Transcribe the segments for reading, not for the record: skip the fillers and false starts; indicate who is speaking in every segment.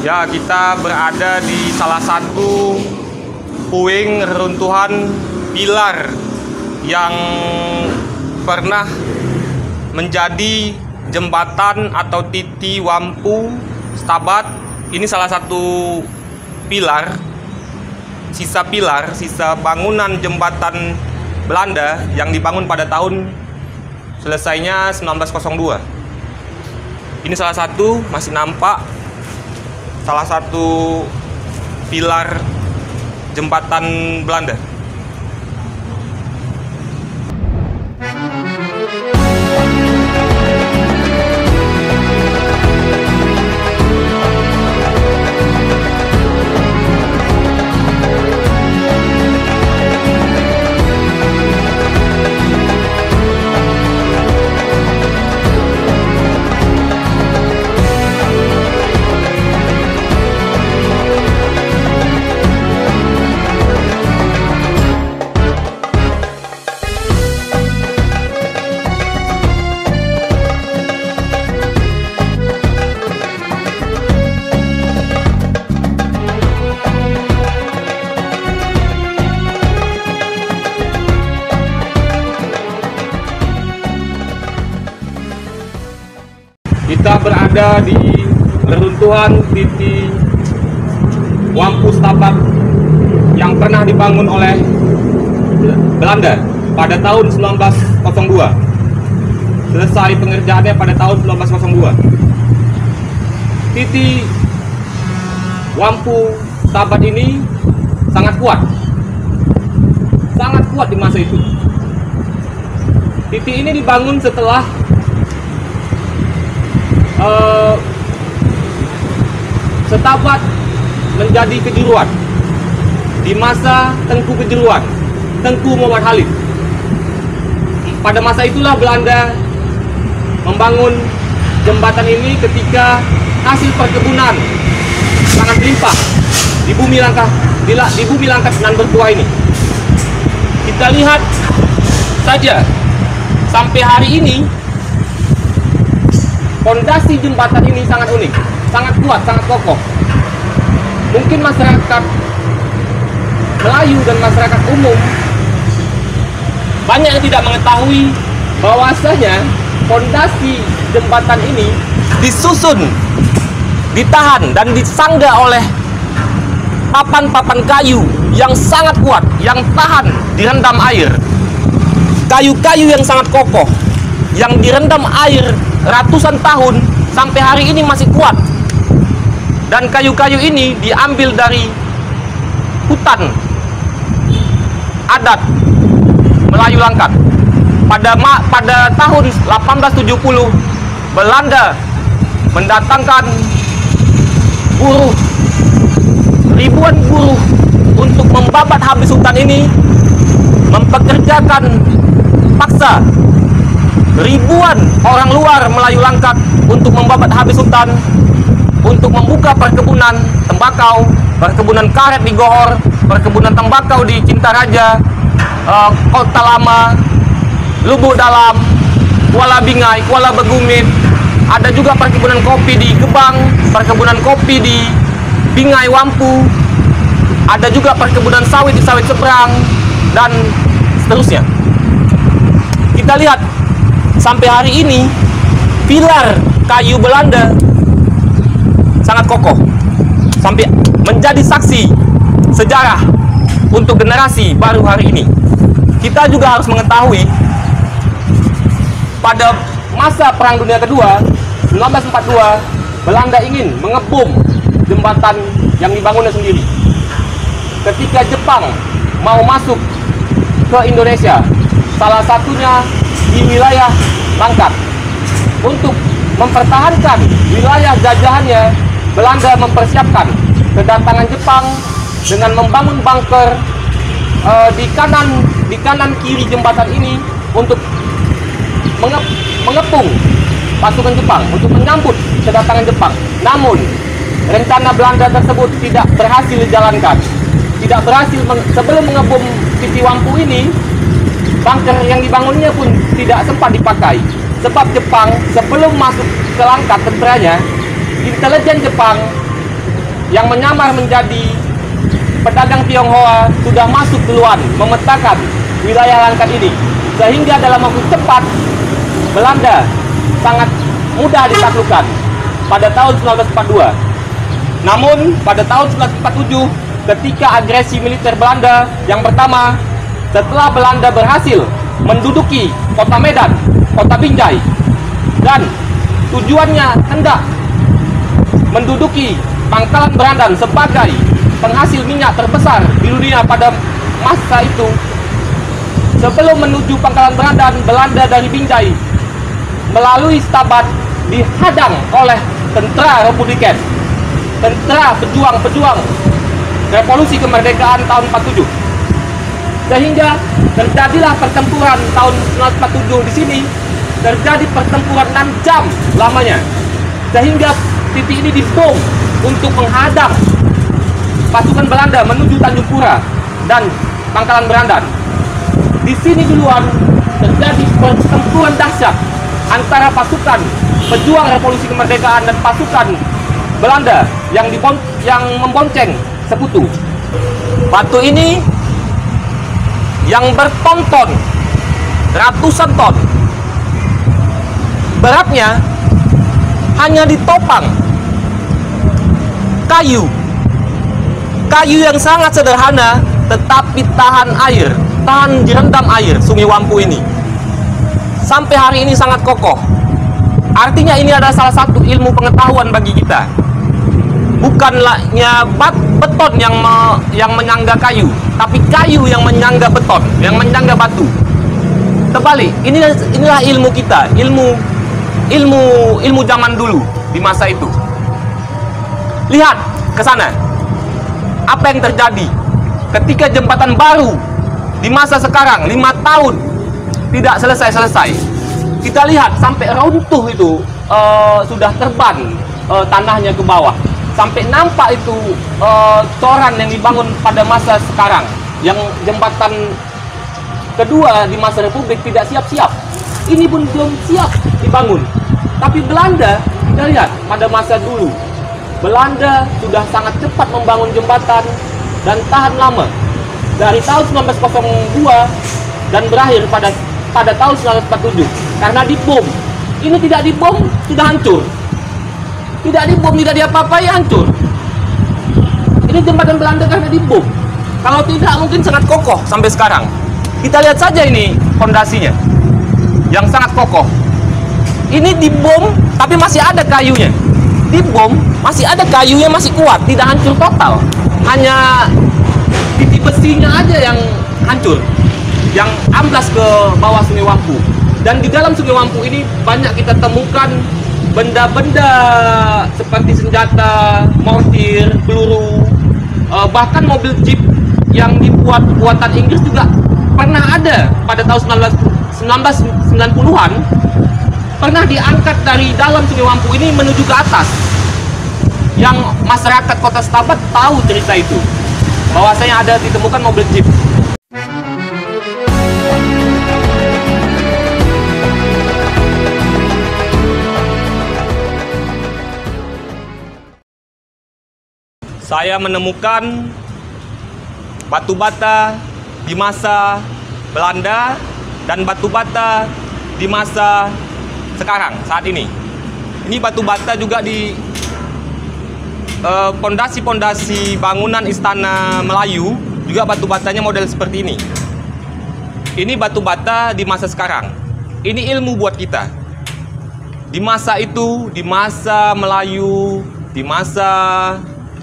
Speaker 1: Ya, kita berada di salah satu puing reruntuhan pilar yang pernah menjadi jembatan atau Titi Wampu Stabat. Ini salah satu pilar, sisa bangunan jembatan Belanda yang dibangun pada tahun selesainya 1902. Ini salah satu, masih nampak salah satu pilar jembatan Belanda. Kita berada di reruntuhan Titi Wampu Stabat yang pernah dibangun oleh Belanda pada tahun 1902. Selesai pengerjaannya pada tahun 1902. Titi Wampu Stabat ini sangat kuat di masa itu. Titi ini dibangun setelah Stabat menjadi kejuruan di masa Tengku Kejuruan, Tengku Muhammad Khalid. Pada masa itulah Belanda membangun jembatan ini ketika hasil perkebunan sangat melimpah di bumi Langkat nan bertuah ini. Kita lihat saja sampai hari ini fondasi jembatan ini sangat unik, sangat kuat, sangat kokoh. Mungkin masyarakat Melayu dan masyarakat umum banyak yang tidak mengetahui bahwasanya fondasi jembatan ini disusun, ditahan dan disangga oleh papan-papan kayu yang sangat kuat, yang tahan direndam air. Kayu-kayu yang sangat kokoh, yang direndam air ratusan tahun sampai hari ini masih kuat. Dan kayu-kayu ini diambil dari hutan adat Melayu Langkat. Pada tahun 1870 Belanda mendatangkan ribuan buruh untuk membabat habis hutan ini, mempekerjakan paksa ribuan orang luar Melayu Langkat untuk membabat habis hutan, untuk membuka perkebunan tembakau, perkebunan karet di Gohor, perkebunan tembakau di Cintaraja, Kota Lama, Lubuk Dalam, Kuala Bingai, Kuala Begumit. Ada juga perkebunan kopi di Gebang, perkebunan kopi di Bingai Wampu. Ada juga perkebunan sawit di Sawit Seberang, dan seterusnya. Kita lihat sampai hari ini pilar kayu Belanda sangat kokoh, sampai menjadi saksi sejarah untuk generasi baru hari ini. Kita juga harus mengetahui pada masa Perang Dunia Kedua 1942 Belanda ingin mengebom jembatan yang dibangunnya sendiri. Ketika Jepang mau masuk ke Indonesia, salah satunya di wilayah Langkat, untuk mempertahankan wilayah jajahannya Belanda mempersiapkan kedatangan Jepang dengan membangun bunker di kanan kiri jembatan ini untuk mengepung pasukan Jepang, untuk menyambut kedatangan Jepang. Namun rencana Belanda tersebut tidak berhasil dijalankan. Tidak berhasil sebelum mengebom Siti Wampu ini, bunker yang dibangunnya pun tidak sempat dipakai. Sebab Jepang sebelum masuk ke langkah tenteranya, intelijen Jepang yang menyamar menjadi pedagang Tionghoa sudah masuk duluan memetakan wilayah langkat ini. Sehingga dalam waktu cepat Belanda sangat mudah ditaklukkan pada tahun 1942. Namun pada tahun 1947, ketika agresi militer Belanda yang pertama, setelah Belanda berhasil menduduki kota Medan, kota Binjai, dan tujuannya hendak menduduki Pangkalan Berandan sebagai penghasil minyak terbesar di dunia pada masa itu. Sebelum menuju Pangkalan Berandan, Belanda dari Binjai melalui Stabat dihadang oleh tentara Republikan, tentara pejuang revolusi kemerdekaan tahun 47. Sehingga terjadilah pertempuran tahun 1947 di sini, terjadi pertempuran 6 jam lamanya. Sehingga titik ini dibom untuk menghadang pasukan Belanda menuju Tanjung Pura dan Pangkalan Berandan. Di sini duluan terjadi pertempuran dahsyat antara pasukan pejuang revolusi kemerdekaan dan pasukan Belanda yang membonceng sekutu. Batu ini yang berton-ton, ratusan ton, beratnya hanya ditopang kayu yang sangat sederhana, tetapi tahan air, tahan direndam air Sungai Wampu ini. Sampai hari ini sangat kokoh. Artinya ini adalah salah satu ilmu pengetahuan bagi kita. Bukanlahnya beton yang menyangga kayu, tapi kayu yang menyangga beton, yang menyangga batu. Terbalik, inilah ilmu kita, ilmu zaman dulu di masa itu. Lihat ke sana. Apa yang terjadi ketika jembatan baru di masa sekarang 5 tahun tidak selesai-selesai. Kita lihat sampai runtuh itu, sudah terban tanahnya ke bawah. Sampai nampak itu coran yang dibangun pada masa sekarang, yang jembatan kedua di masa Republik tidak siap-siap. Ini pun belum siap dibangun. Tapi Belanda, kita lihat pada masa dulu, Belanda sudah sangat cepat membangun jembatan dan tahan lama. Dari tahun 1902 dan berakhir pada tahun 1947 karena dibom. Ini tidak dibom sudah hancur. Tidak dibom, tidak diapa-apai, hancur. Ini jembatan Belanda karena dibom. Kalau tidak mungkin sangat kokoh sampai sekarang. Kita lihat saja ini fondasinya yang sangat kokoh. Ini dibom tapi masih ada kayunya. Dibom masih ada kayunya, masih kuat, tidak hancur total. Hanya titik besinya aja yang hancur, yang amblas ke bawah Sungai Wampu. Dan di dalam Sungai Wampu ini banyak kita temukan benda-benda seperti senjata, mortir, peluru, bahkan mobil jeep yang dibuat buatan Inggris juga pernah ada pada tahun 1990-an, pernah diangkat dari dalam Sungai Wampu ini menuju ke atas. Yang masyarakat kota Stabat tahu cerita itu, bahwasanya ada ditemukan mobil jeep. Saya menemukan batu bata di masa Belanda dan batu bata di masa sekarang, saat ini. Ini batu bata juga di pondasi-pondasi bangunan istana Melayu, juga batu batanya model seperti ini. Ini batu bata di masa sekarang. Ini ilmu buat kita. Di masa itu, di masa Melayu, di masa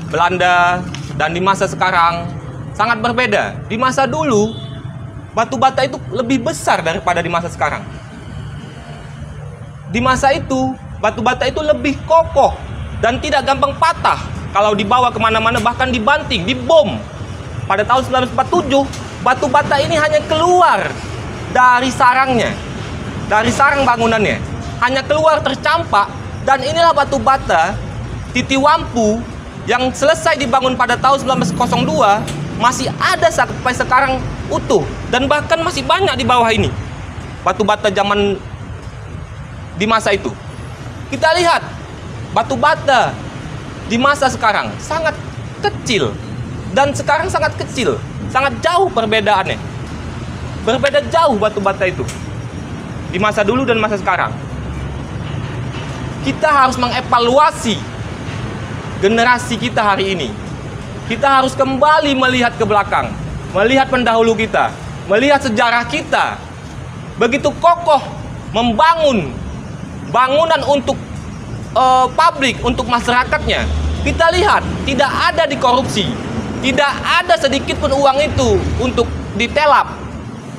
Speaker 1: Belanda, dan di masa sekarang sangat berbeda. Di masa dulu, batu bata itu lebih besar daripada di masa sekarang. Di masa itu, batu bata itu lebih kokoh, dan tidak gampang patah kalau dibawa kemana-mana, bahkan dibanting, dibom. Pada tahun 1947, batu bata ini hanya keluar dari sarangnya, dari sarang bangunannya, hanya keluar tercampak. Dan inilah batu bata Titiwampu yang selesai dibangun pada tahun 1902 masih ada sampai sekarang utuh, dan bahkan masih banyak di bawah ini batu bata zaman di masa itu. Kita lihat batu bata di masa sekarang sangat kecil, dan sekarang sangat kecil, sangat jauh perbedaannya. Berbeda jauh batu bata itu di masa dulu dan masa sekarang. Kita harus mengevaluasi generasi kita hari ini. Kita harus kembali melihat ke belakang, melihat pendahulu kita, melihat sejarah kita. Begitu kokoh membangun bangunan untuk publik, untuk masyarakatnya. Kita lihat tidak ada dikorupsi, tidak ada sedikit pun uang itu untuk ditelap.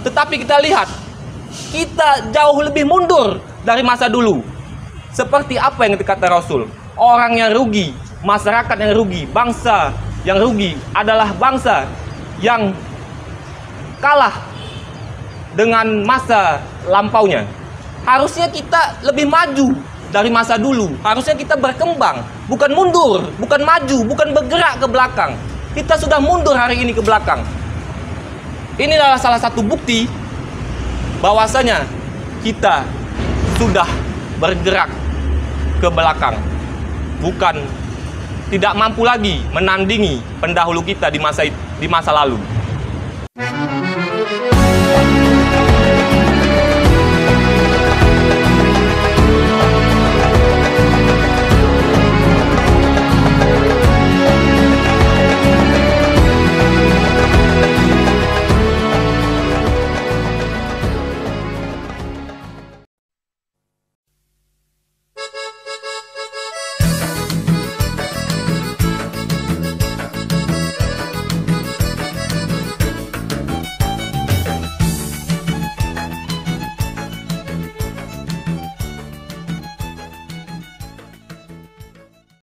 Speaker 1: Tetapi kita lihat kita jauh lebih mundur dari masa dulu. Seperti apa yang dikata Rasul, orang yang rugi, masyarakat yang rugi, bangsa yang rugi adalah bangsa yang kalah dengan masa lampaunya. Harusnya kita lebih maju dari masa dulu. Harusnya kita berkembang, bukan mundur, bukan maju, bukan bergerak ke belakang. Kita sudah mundur hari ini ke belakang. Ini adalah salah satu bukti bahwasanya kita sudah bergerak ke belakang, bukan tidak mampu lagi menandingi pendahulu kita di masa lalu.